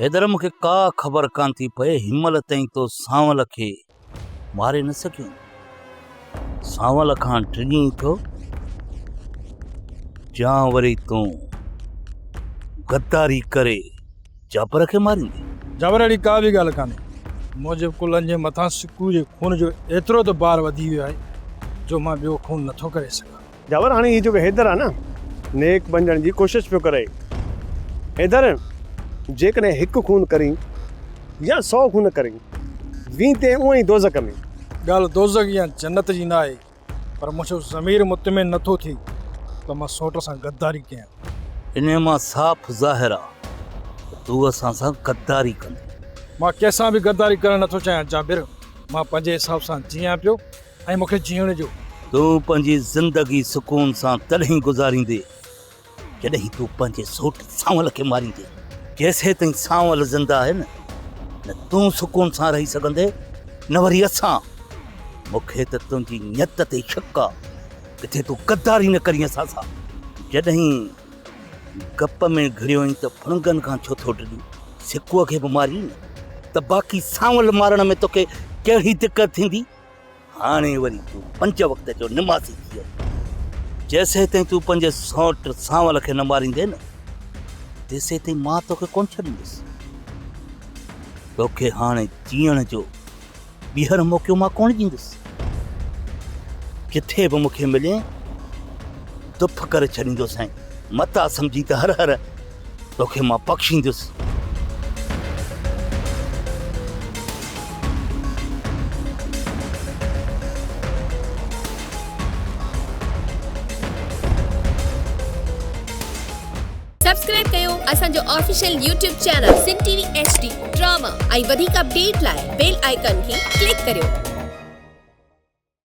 हैदर मूंखे का ख़बर कान थी पए हिमल ताईं तो सांवल खे मारे न सघियो। सांवल खां टिनी थो जा वरी तूं गद्दारी करे जाबर खे मारींदे। जबर अहिड़ी का बि ॻाल्हि कान्हे। मुंहिंजे कुलनि जे मथां सिकू जे खून जो एतिरो त बार वधी वियो आहे जो मां ॿियो खून नथो करे सघां। जबर हाणे हीउ जेको हैदर आहे न नेक बणजण जी कोशिशि पियो करे। हैदर जेकॾहिं हिकु खून करी या 100 खून करी 20 ते उहो ई दोज़ख में। ॻाल्हि दोज़ख या जन्नत जी न आहे, पर मुंहिंजो ज़मीर मुतमिन नथो थिए त मां सोट सां गद्दारी कयां। इन मां साफ़ ज़ाहिर आहे तूं असां सां गद्दारी कंदे। मां कंहिंसां बि गद्दारी करणु नथो चाहियां जाबिर। मां पंहिंजे हिसाब सां जियां पियो ऐं मूंखे जीअण जो। तूं पंहिंजी ज़िंदगी सुकून सां तॾहिं गुज़ारींदे जॾहिं तूं पंहिंजे सोट सांवल खे मारींदे। जेसीं ताईं सांवल ज़िंदा आहे न तूं सुकून सां रही सघंदे न वरी असां। मूंखे त तुंहिंजी नियत ते शक आहे किथे तूं गद्दारी न करीं असां सां। जॾहिं गप में घिड़ियो आहीं त फणगनि खां छो थो डिॼी। सिकूअ खे बि मारी न त बाक़ी सांवल मारण में तोखे कहिड़ी दिक़त थींदी। हाणे वरी तूं 5 वक़्त जो निमाज़ी थी वियो। जेसीं ताईं तूं पंहिंजे सौट सांवल खे न मारींदे न तेसीं ताईं मां तोखे कोन छॾींदुसि। तोखे हाणे जीअण जो ॿीहर मौक़ो मां कोन ॾींदुसि। किथे बि मूंखे मिले दुफ़ करे छॾींदुसि ऐं मता सम्झी त हर हर तोखे मां बख़्शींदुसि। सब्सक्राइब कयो असांजो official YouTube channel Singh TV HD drama ऐं वधीक अपडेट लाइ बेल आइकन खे क्लिक करियो।